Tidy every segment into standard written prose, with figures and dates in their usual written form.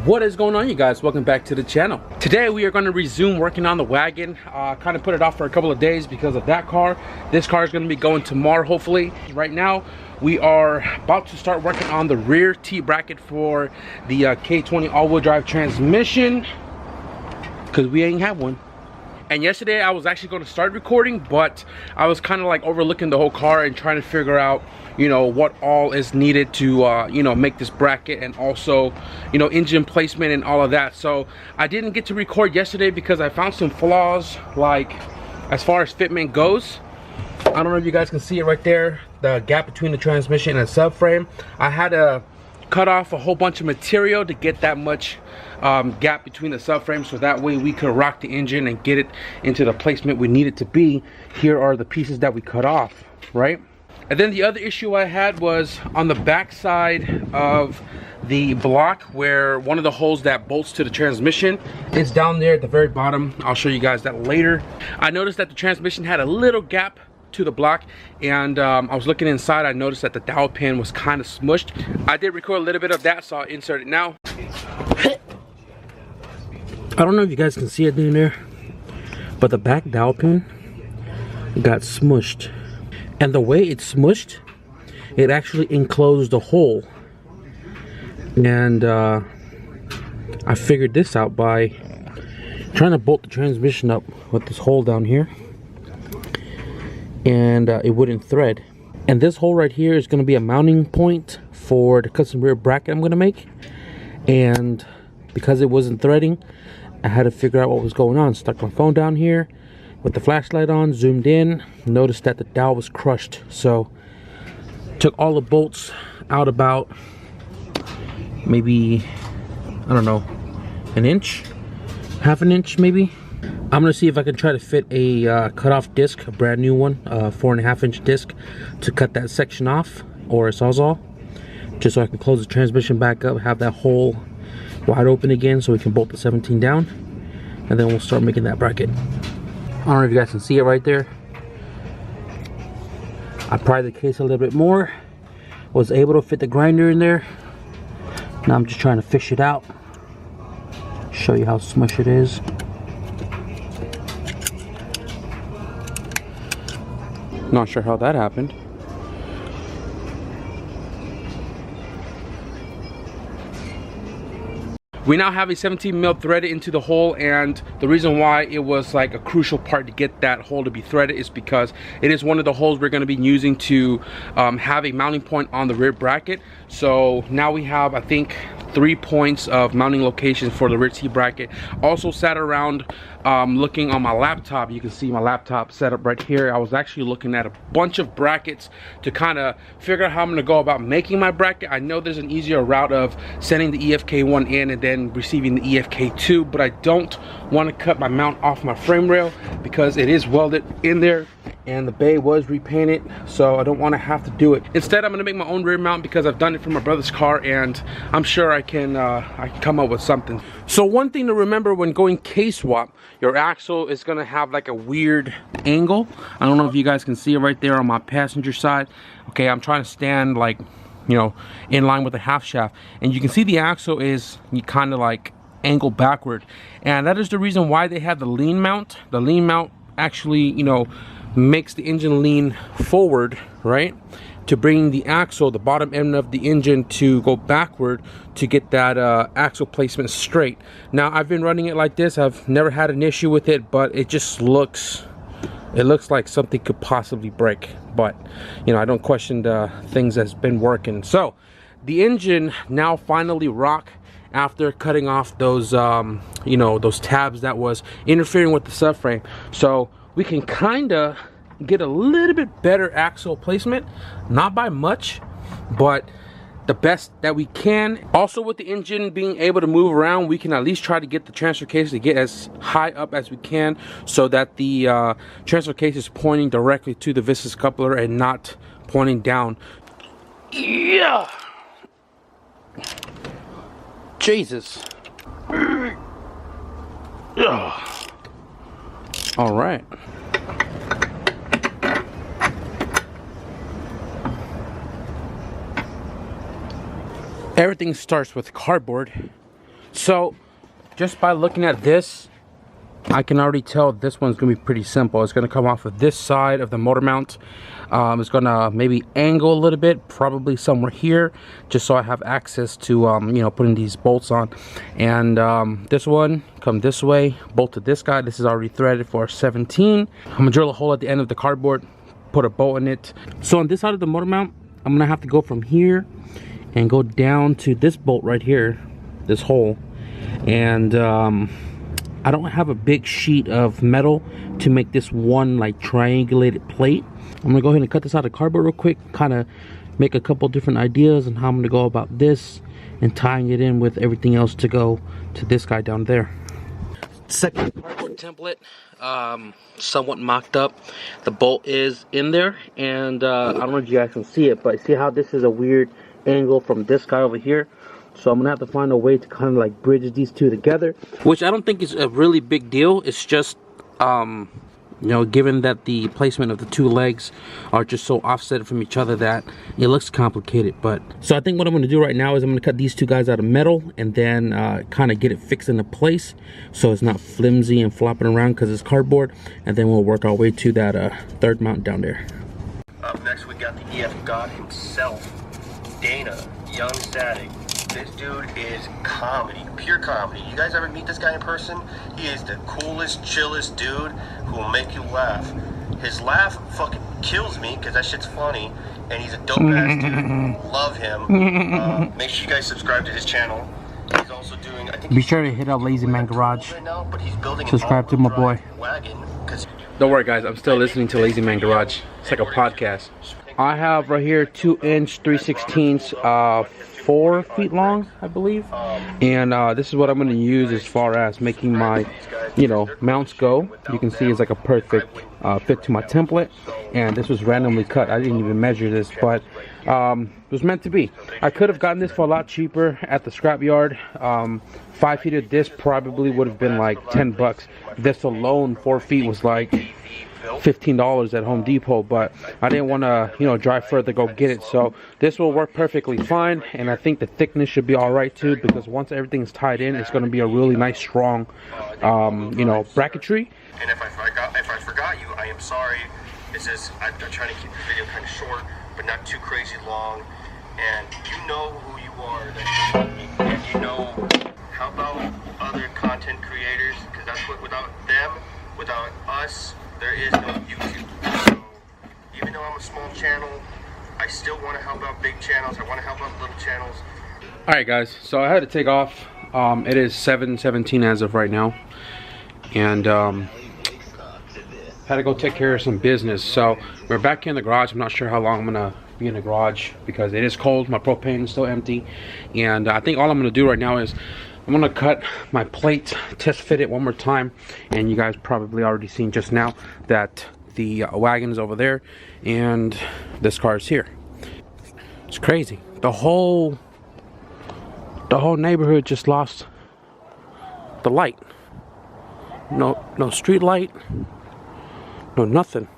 What is going on, you guys? Welcome back to the channel. Today we are going to resume working on the wagon. Kind of put it off for a couple of days because of that car. This car is going to be going tomorrow, hopefully. Right now we are about to start working on the rear T-bracket for the K20 all-wheel drive transmission, because we ain't have one. And yesterday I was actually going to start recording, but I was kind of like overlooking the whole car and trying to figure out, you know, what all is needed to you know, make this bracket, and also, you know, engine placement and all of that. So I didn't get to record yesterday because I found some flaws, like as far as fitment goes. I don't know if you guys can see it right there, the gap between the transmission and subframe. I had to cut off a whole bunch of material to get that much gap between the subframe, so that way we could rock the engine and get it into the placement we need it to be. Here are the pieces that we cut off, right? And then the other issue I had was on the back side of the block, where one of the holes that bolts to the transmission is down there at the very bottom. I'll show you guys that later. I noticed that the transmission had a little gap to the block, and I was looking inside. I noticed that the dowel pin was kind of smushed. I did record a little bit of that, so I'll insert it now. I don't know if you guys can see it in there, but the back dowel pin got smushed. And the way it's smushed, it actually enclosed the hole. And I figured this out by trying to bolt the transmission up with this hole down here, and it wouldn't thread. And this hole right here is going to be a mounting point for the custom rear bracket I'm going to make. And because it wasn't threading, I had to figure out what was going on. Stuck my phone down here with the flashlight on, zoomed in, noticed that the dowel was crushed. So took all the bolts out about maybe, I don't know, an inch, half an inch maybe. I'm gonna see if I can try to fit a cutoff disc, a brand new one, 4.5 inch disc, to cut that section off, or a sawzall, just so I can close the transmission back up, have that hole wide open again so we can bolt the 17 down, and then we'll start making that bracket. I don't know if you guys can see it right there. I pried the case a little bit more, was able to fit the grinder in there. Now I'm just trying to fish it out, show you how smush it is. Not sure how that happened. We now have a 17 mil threaded into the hole, and the reason why it was like a crucial part to get that hole to be threaded is because it is one of the holes we're going to be using to have a mounting point on the rear bracket. So now we have, I think, 3 points of mounting locations for the rear T bracket. Also sat around looking on my laptop. You can see my laptop set up right here. I was actually looking at a bunch of brackets to kind of figure out how I'm going to go about making my bracket. I know there's an easier route of sending the EFK1 in and then receiving the EFK2, but I don't want to cut my mount off my frame rail because it is welded in there and the bay was repainted, so I don't want to have to do it. Instead, I'm going to make my own rear mount because I've done it for my brother's car, and I'm sure I can come up with something. So one thing to remember when going K-swap, your axle is going to have like a weird angle. I don't know if you guys can see it right there on my passenger side. Okay, I'm trying to stand like, you know, in line with the half shaft, and you can see the axle is kind of like angled backward, and that is the reason why they have the lean mount. The lean mount actually, you know, makes the engine lean forward, right, to bring the axle, the bottom end of the engine, to go backward to get that axle placement straight. Now I've been running it like this. I've never had an issue with it, but it just looks, it looks like something could possibly break. But you know, I don't question the things that's been working. So the engine now finally rock after cutting off those you know, those tabs that was interfering with the subframe. So we can kind of get a little bit better axle placement, not by much, but the best that we can. Also, with the engine being able to move around, we can at least try to get the transfer case to get as high up as we can, so that the transfer case is pointing directly to the viscous coupler and not pointing down. Yeah, Jesus. All right. Everything starts with cardboard. So just by looking at this, I can already tell this one's gonna be pretty simple. It's gonna come off of this side of the motor mount. It's gonna maybe angle a little bit, probably somewhere here, just so I have access to you know, putting these bolts on. And this one come this way, bolt to this guy. This is already threaded for 17. I'm gonna drill a hole at the end of the cardboard, put a bolt in it. So on this side of the motor mount, I'm gonna have to go from here and go down to this bolt right here, this hole. And I don't have a big sheet of metal to make this one like triangulated plate. I'm gonna go ahead and cut this out of cardboard real quick, kind of make a couple different ideas on how I'm gonna go about this and tying it in with everything else to go to this guy down there. Second cardboard template, somewhat mocked up. The bolt is in there, and I don't know if you guys can see it, but see how this is a weird angle from this guy over here? So I'm gonna have to find a way to kind of like bridge these two together, which I don't think is a really big deal. It's just you know, given that the placement of the two legs are just so offset from each other that it looks complicated. But so I think what I'm gonna do right now is I'm gonna cut these two guys out of metal and then kind of get it fixed into place so it's not flimsy and flopping around because it's cardboard, and then we'll work our way to that third mount down there. Up next we got the EF God himself, Dana, young static. This dude is comedy, pure comedy. You guys ever meet this guy in person? He is the coolest, chillest dude who will make you laugh. His laugh fucking kills me because that shit's funny, and he's a dope ass dude. Love him. Make sure you guys subscribe to his channel. He's also doing, I think, be sure to hit up Lazy Man Garage. Right now, but he's building subscribe to my boy. Wagon. Don't worry guys, I'm still listening to Lazy Man Garage. It's like a podcast. I have right here 2-inch 3/16 4 feet long, I believe, and this is what I'm going to use as far as making my, you know, mounts go. You can see it's like a perfect fit to my template, and this was randomly cut. I didn't even measure this, but it was meant to be. I could have gotten this for a lot cheaper at the scrapyard. 5 feet of this probably would have been like 10 bucks. This alone, 4 feet, was like $15 at Home Depot, but I didn't want to, you know, drive further to go get it. So this will work perfectly fine, and I think the thickness should be all right too, because once everything's tied in, it's going to be a really nice, strong, you know, bracketry. And if I forgot you, I am sorry. It's just I'm trying to keep the video kind of short, but not too crazy long. And you know who you are, and you know, how about other content creators? Because that's what, without them, without us, there is no YouTube. So even though I'm a small channel, I still want to help out big channels. I want to help out little channels. Alright guys, so I had to take off. It is 7:17 as of right now, and had to go take care of some business. So we're back in the garage. I'm not sure how long I'm gonna be in the garage because it is cold. My propane is still empty, and I think all I'm gonna do right now is I'm gonna cut my plate, test fit it one more time, and you guys probably already seen just now that the wagon is over there and this car is here. It's crazy. The whole neighborhood just lost the light. No street light, no nothing.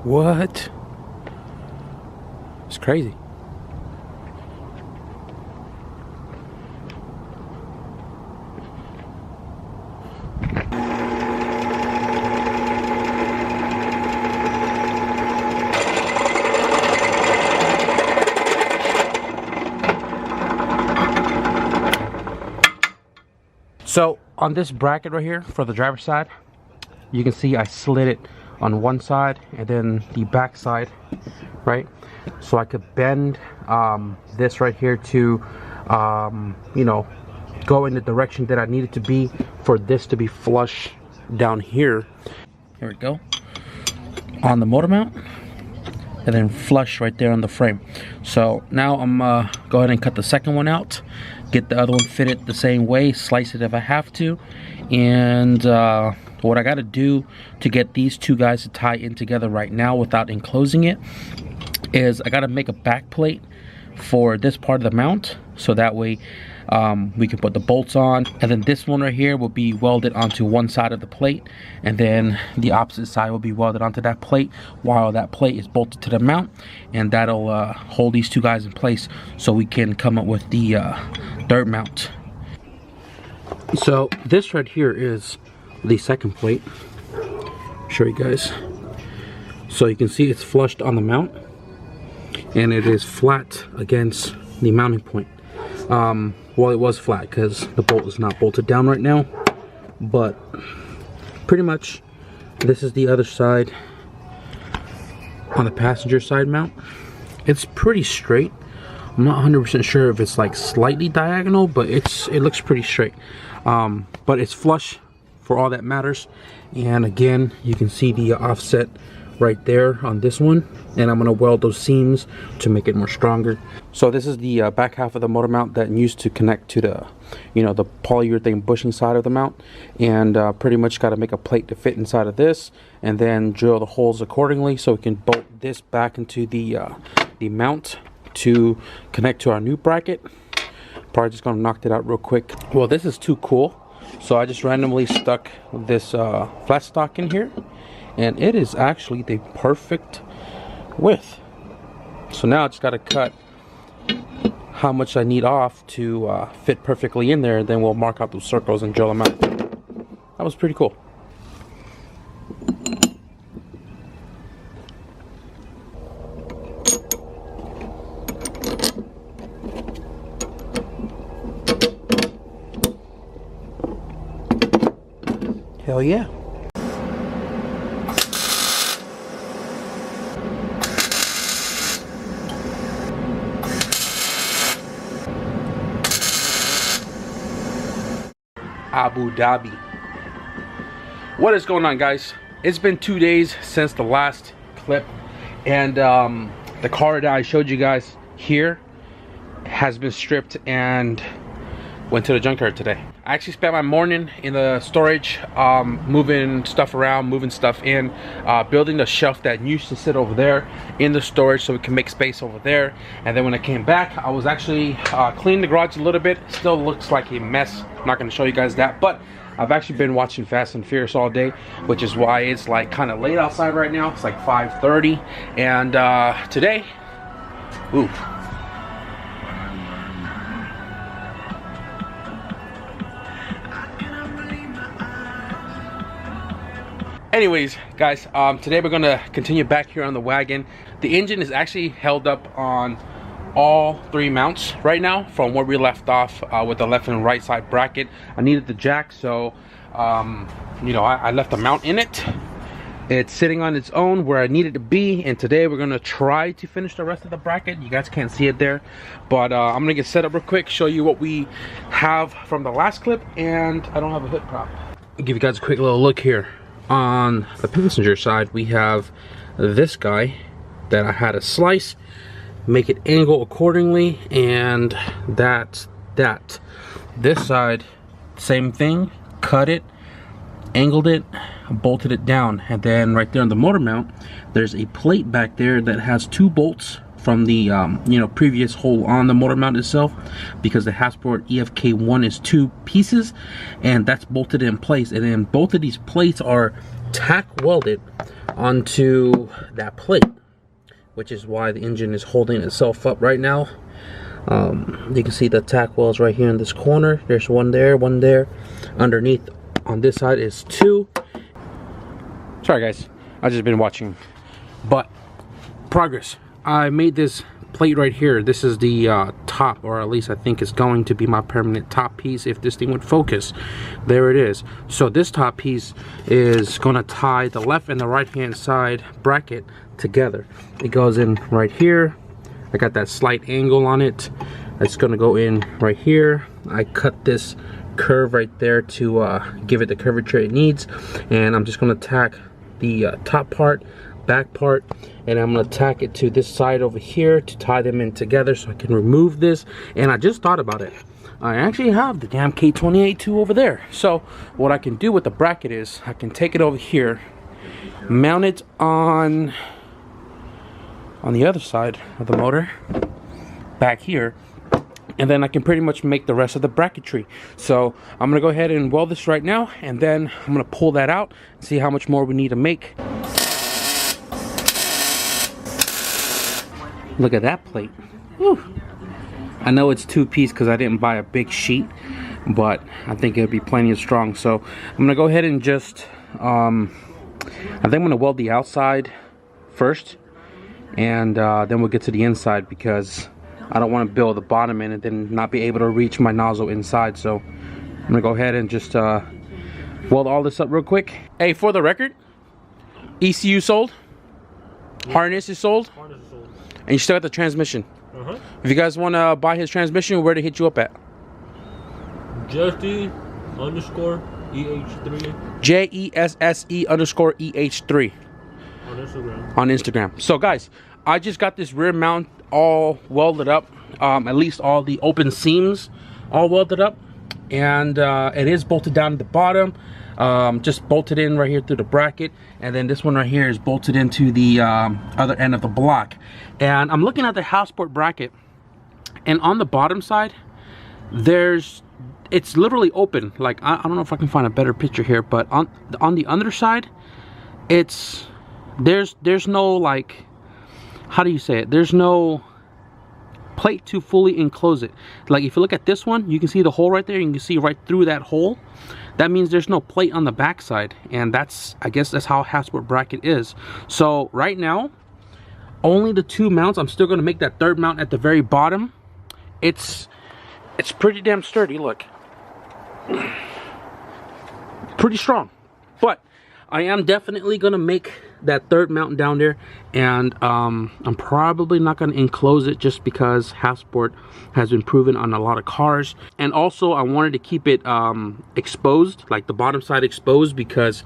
What? It's crazy. So on this bracket right here for the driver's side, you can see I slid it on one side and then the back side, right? So I could bend this right here to you know, go in the direction that I need it to be for this to be flush down here. Here we go. On the motor mount, and then flush right there on the frame. So now I'm go ahead and cut the second one out, get the other one fitted the same way, slice it if I have to, and what I got to do to get these two guys to tie in together right now without enclosing it is I got to make a back plate for this part of the mount, so that way we can put the bolts on, and then this one right here will be welded onto one side of the plate, and then the opposite side will be welded onto that plate while that plate is bolted to the mount, and that'll hold these two guys in place so we can come up with the third mount. So this right here is the second plate. Show you guys. So you can see it's flushed on the mount, and it is flat against the mounting point. Well, it was flat because the bolt is not bolted down right now, but pretty much this is the other side on the passenger side mount. It's pretty straight. I'm not 100% sure if it's like slightly diagonal, but it looks pretty straight. But it's flush for all that matters. And again, you can see the offset right there on this one, and I'm gonna weld those seams to make it more stronger. So this is the back half of the motor mount that used to connect to the, you know, the polyurethane bushing side of the mount, and pretty much got to make a plate to fit inside of this, and then drill the holes accordingly so we can bolt this back into the mount to connect to our new bracket. Probably just gonna knock it out real quick. Well, this is too cool, so I just randomly stuck this flat stock in here, and it is actually the perfect width. So now I just got to cut how much I need off to fit perfectly in there, and then we'll mark out those circles and drill them out. That was pretty cool. Hell yeah. Abu Dhabi. What is going on, guys? It's been 2 days since the last clip, and the car that I showed you guys here has been stripped and went to the junkyard today. I actually spent my morning in the storage, moving stuff around, moving stuff in, building the shelf that used to sit over there in the storage so we can make space over there. And then when I came back, I was actually cleaning the garage a little bit. Still looks like a mess. I'm not going to show you guys that, but I've actually been watching Fast and Furious all day, which is why it's like kind of late outside right now. It's like 5:30, and today, ooh. Anyways, guys, today we're gonna continue back here on the wagon. The engine is actually held up on all three mounts right now from where we left off with the left and right side bracket. I needed the jack, so you know, I left the mount in it. It's sitting on its own where I need it to be, and today we're gonna try to finish the rest of the bracket. You guys can't see it there, but I'm gonna get set up real quick, show you what we have from the last clip, and I don't have a hood prop. I'll give you guys a quick little look here. On the passenger side, we have this guy that I had to slice, make it angle accordingly, and that's that. This side, same thing, cut it, angled it, bolted it down, and then right there on the motor mount, there's a plate back there that has two bolts from the you know, previous hole on the motor mount itself, because the Hasport EFK1 is 2 pieces, and that's bolted in place. And then both of these plates are tack welded onto that plate, which is why the engine is holding itself up right now. You can see the tack welds right here in this corner. There's one there, underneath on this side is 2. Sorry guys, I've just been watching, but progress. I made this plate right here. This is the top, or at least I think it's going to be my permanent top piece if this thing would focus. There it is. So this top piece is going to tie the left and the right hand side bracket together. It goes in right here. I got that slight angle on it. It's going to go in right here. I cut this curve right there to give it the curvature it needs, and I'm just going to tack the top part, back part, and I'm going to tack it to this side over here to tie them in together so I can remove this. And I just thought about it, I actually have the damn K20 too over there. So what I can do with the bracket is I can take it over here, mount it on the other side of the motor back here, and then I can pretty much make the rest of the bracketry. So I'm gonna go ahead and weld this right now, and then I'm gonna pull that out and see how much more we need to make. Look at that plate. Whew. I know it's 2-piece because I didn't buy a big sheet, but I think it'll be plenty of strong. So I'm gonna go ahead and just I think I'm gonna weld the outside first, and then we'll get to the inside, because I don't want to build the bottom in and then not be able to reach my nozzle inside. So I'm gonna go ahead and just weld all this up real quick. Hey, for the record, ECU sold, yeah. Harness is sold, and you still got the transmission. If you guys want to buy his transmission, where to hit you up at? JSE_EH3. JESSE_EH3 on Instagram. So guys, I just got this rear mount all welded up, at least all the open seams all welded up, and it is bolted down at the bottom, just bolted in right here through the bracket, and then this one right here is bolted into the other end of the block. And I'm looking at the houseport bracket, and on the bottom side it's literally open. Like, I don't know if I can find a better picture here, but on the underside, there's no, like, how do you say it, there's no plate to fully enclose it. Like, if you look at this one, you can see the hole right there. You can see right through that hole. That means there's no plate on the back side, and I guess that's how houseport bracket is. So right now, only the 2 mounts. I'm still going to make that 3rd mount at the very bottom. It's pretty damn sturdy. Look, pretty strong. But I am definitely going to make that 3rd mount down there, and I'm probably not going to enclose it, just because houseport has been proven on a lot of cars. And also I wanted to keep it exposed, like the bottom side exposed, because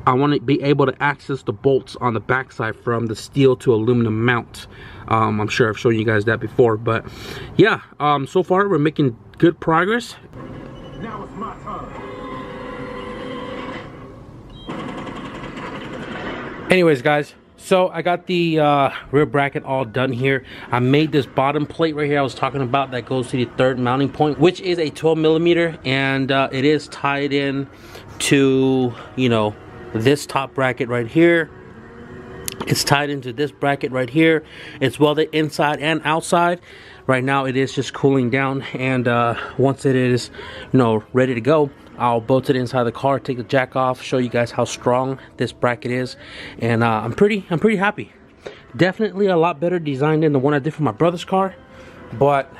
I want to be able to access the bolts on the back side from the steel to aluminum mount. I'm sure I've shown you guys that before, but yeah, so far we're making good progress. Now it's my turn. Anyways guys, so I got the rear bracket all done here. I made this bottom plate right here I was talking about that goes to the 3rd mounting point, which is a 12mm, and it is tied in to, you know, this top bracket right here. It's tied into this bracket right here. It's welded inside and outside. Right now it is just cooling down, and once it is, you know, ready to go, I'll bolt it inside the car, take the jack off, show you guys how strong this bracket is, and I'm pretty happy. Definitely a lot better design than the one I did for my brother's car, but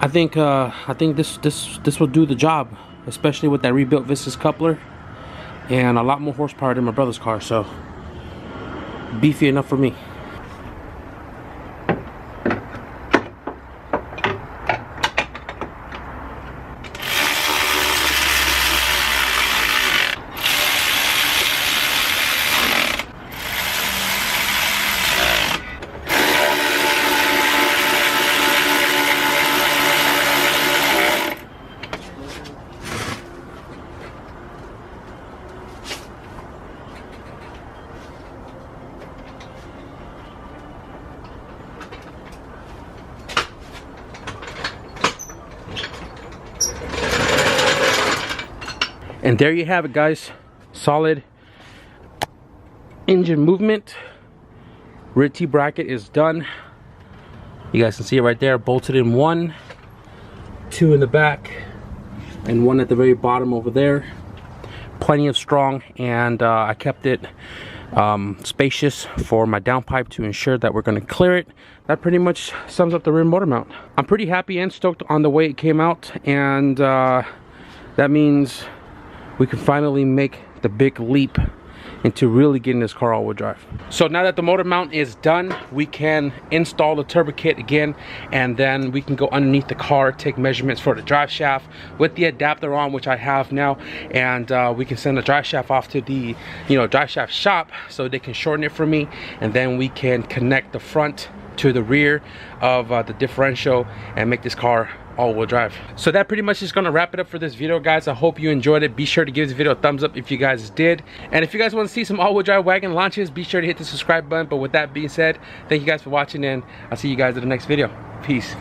I think this will do the job, especially with that rebuilt Vistas coupler, and a lot more horsepower than my brother's car, so beefy enough for me. And there you have it, guys. Solid engine movement. Rear T bracket is done. You guys can see it right there, bolted in 1, 2 in the back, and 1 at the very bottom over there. Plenty of strong, and I kept it spacious for my downpipe to ensure that we're going to clear it. That pretty much sums up the rear motor mount. I'm pretty happy and stoked on the way it came out, and that means we can finally make the big leap into really getting this car all-wheel drive. So now that the motor mount is done, we can install the turbo kit again, and then we can go underneath the car, take measurements for the drive shaft with the adapter on, which I have now, and we can send the drive shaft off to the drive shaft shop so they can shorten it for me, and then we can connect the front to the rear of the differential and make this car all-wheel drive. So that pretty much is gonna wrap it up for this video, guys. I hope you enjoyed it. Be sure to give this video a thumbs up if you guys did, and if you guys want to see some all-wheel drive wagon launches, be sure to hit the subscribe button. But with that being said, thank you guys for watching, and I'll see you guys in the next video. Peace.